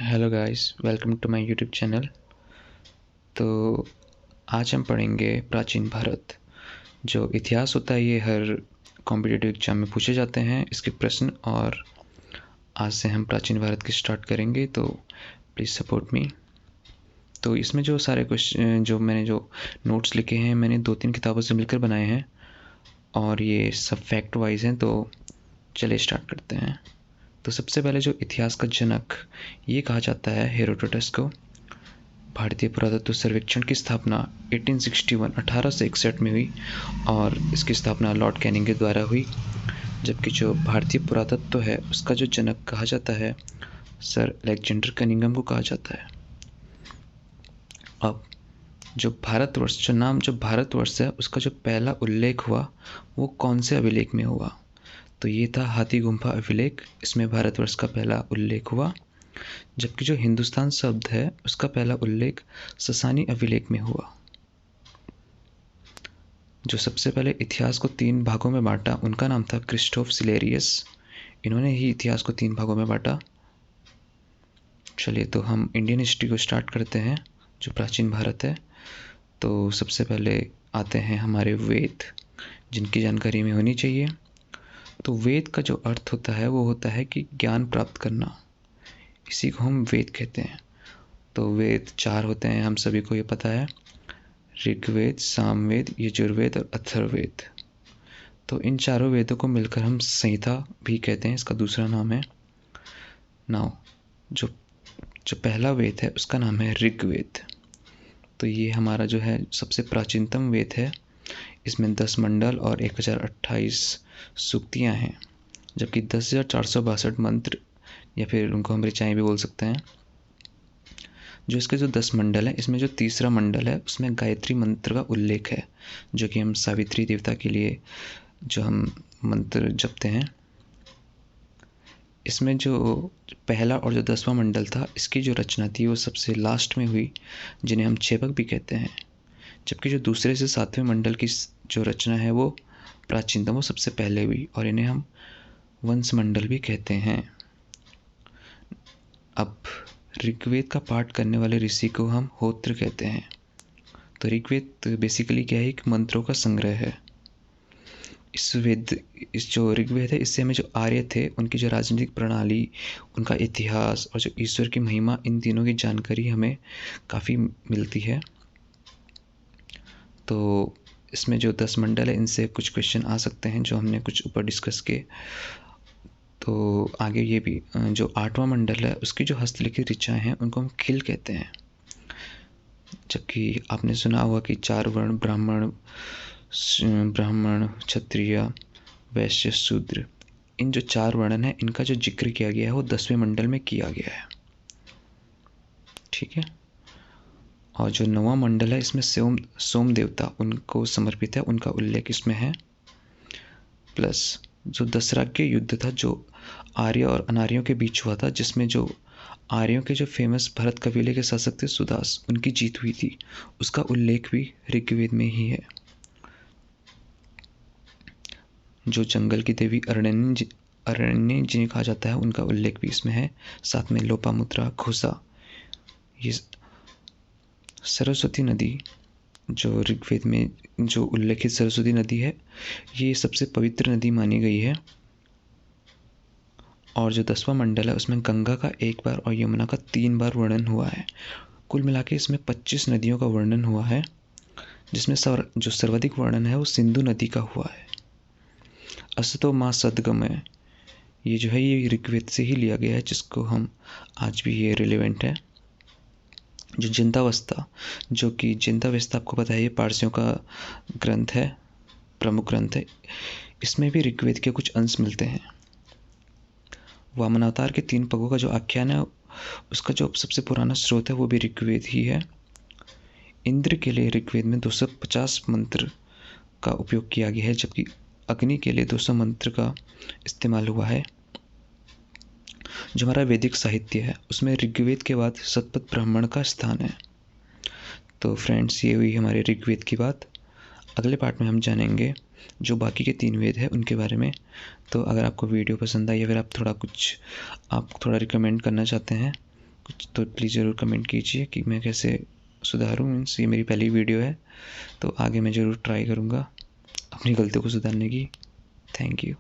Hello guys, welcome to my YouTube channel. तो आज हम पढ़ेंगे प्राचीन भारत। जो इतिहास होता है ये हर कॉम्पिटिटिव एग्जाम में पूछे जाते हैं इसके प्रश्न, और आज से हम प्राचीन भारत की स्टार्ट करेंगे, तो प्लीज़ सपोर्ट मी। तो इसमें जो सारे क्वेश्चन जो मैंने जो नोट्स लिखे हैं मैंने 2-3 किताबों से मिलकर बनाए हैं, और ये सब फैक्ट वाइज हैं। तो चलिए स्टार्ट करते हैं। तो सबसे पहले जो इतिहास का जनक ये कहा जाता है हेरोडोटस को। भारतीय पुरातत्व सर्वेक्षण की स्थापना 1861 में हुई, और इसकी स्थापना लॉर्ड कैनिंग के द्वारा हुई। जबकि जो भारतीय पुरातत्व है उसका जो जनक कहा जाता है सर अलेक्जेंडर कनिंघम को कहा जाता है। अब जो भारतवर्ष है उसका जो पहला उल्लेख हुआ वो कौन से अभिलेख में हुआ? तो ये था हाथी गुम्फा अभिलेख। इसमें भारतवर्ष का पहला उल्लेख हुआ। जबकि जो हिंदुस्तान शब्द है उसका पहला उल्लेख ससानी अभिलेख में हुआ। जो सबसे पहले इतिहास को 3 भागों में बांटा उनका नाम था क्रिस्टोफ सिलेरियस। इन्होंने ही इतिहास को 3 भागों में बांटा। चलिए, तो हम इंडियन हिस्ट्री को स्टार्ट करते हैं, जो प्राचीन भारत है। तो सबसे पहले आते हैं हमारे वेद, जिनकी जानकारी हमें होनी चाहिए। तो वेद का जो अर्थ होता है वो होता है कि ज्ञान प्राप्त करना, इसी को हम वेद कहते हैं। तो वेद 4 होते हैं, हम सभी को ये पता है, ऋग्वेद, सामवेद, यजुर्वेद और अथर्ववेद। तो इन चारों वेदों को मिलकर हम संहिता भी कहते हैं, इसका दूसरा नाम है। नाउ जो पहला वेद है उसका नाम है ऋग्वेद। तो ये हमारा जो है सबसे प्राचीनतम वेद है। इसमें 10 मंडल और 1028 सूक्तियाँ हैं, जबकि 10,462 मंत्र, या फिर उनको हम ऋचाएँ भी बोल सकते हैं। जो इसके जो 10 मंडल हैं, इसमें जो तीसरा मंडल है उसमें गायत्री मंत्र का उल्लेख है, जो कि हम सावित्री देवता के लिए जो हम मंत्र जपते हैं। इसमें जो पहला और जो 10वां मंडल था इसकी जो रचना थी वो सबसे लास्ट में हुई, जिन्हें हम छेबक भी कहते हैं। जबकि जो दूसरे से 7वें मंडल की जो रचना है वो प्राचीनतम, वो सबसे पहले हुई, और इन्हें हम वंश मंडल भी कहते हैं। अब ऋग्वेद का पाठ करने वाले ऋषि को हम होत्र कहते हैं। तो ऋग्वेद बेसिकली क्या है, एक मंत्रों का संग्रह है। इस जो ऋग्वेद है इससे हमें जो आर्य थे उनकी जो राजनीतिक प्रणाली, उनका इतिहास और जो ईश्वर की महिमा, इन तीनों की जानकारी हमें काफ़ी मिलती है। तो इसमें जो 10 मंडल है इनसे कुछ क्वेश्चन आ सकते हैं जो हमने कुछ ऊपर डिस्कस किए। तो आगे ये भी जो 8वां मंडल है उसकी जो हस्तलिखित ऋचाएँ हैं उनको हम खिल कहते हैं। जबकि आपने सुना होगा कि 4 वर्ण, ब्राह्मण, क्षत्रिय, वैश्य, शूद्र, इन जो 4 वर्ण हैं इनका जो जिक्र किया गया है वो 10वें मंडल में किया गया है। ठीक है। और जो 9वां मंडल है इसमें सोम देवता उनको समर्पित है, उनका उल्लेख इसमें है। प्लस जो दशराज्य युद्ध था जो आर्य और अनार्यों के बीच हुआ था, जिसमें जो आर्यों के जो फेमस भरत कबीले के शासक थे सुदास, उनकी जीत हुई थी, उसका उल्लेख भी ऋग्वेद में ही है। जो जंगल की देवी अरण्य जिन्हें कहा जाता है उनका उल्लेख भी इसमें है। साथ में लोपामुद्रा, घोषा, ये सरस्वती नदी, जो ऋग्वेद में जो उल्लेखित सरस्वती नदी है ये सबसे पवित्र नदी मानी गई है। और जो 10वां मंडल है उसमें गंगा का 1 बार और यमुना का 3 बार वर्णन हुआ है। कुल मिला के इसमें 25 नदियों का वर्णन हुआ है, जिसमें जो सर्वाधिक वर्णन है वो सिंधु नदी का हुआ है। असतो माँ सदगमय, ये जो है ये ऋग्वेद से ही लिया गया है, जिसको हम आज भी ये रिलेवेंट है। जो जिंदावस्था, जो कि जिंदावस्था आपको पता है ये पारसियों का ग्रंथ है, प्रमुख ग्रंथ है। इसमें भी ऋग्वेद के कुछ अंश मिलते हैं। वामन अवतार के 3 पगों का जो आख्यान है उसका जो सबसे पुराना स्रोत है वो भी ऋग्वेद ही है। इंद्र के लिए ऋग्वेद में 250 मंत्र का उपयोग किया गया है, जबकि अग्नि के लिए 200 मंत्र का इस्तेमाल हुआ है। जो हमारा वैदिक साहित्य है उसमें ऋग्वेद के बाद शतपथ ब्राह्मण का स्थान है। तो फ्रेंड्स, ये हुई हमारे ऋग्वेद की बात। अगले पार्ट में हम जानेंगे जो बाकी के 3 वेद हैं उनके बारे में। तो अगर आपको वीडियो पसंद आई या फिर आप थोड़ा रिकमेंड करना चाहते हैं कुछ तो प्लीज़ ज़रूर कमेंट कीजिए कि मैं कैसे सुधारूँ। मीन्स ये मेरी पहली वीडियो है, तो आगे मैं ज़रूर ट्राई करूँगा अपनी गलतियों को सुधारने की। Thank you.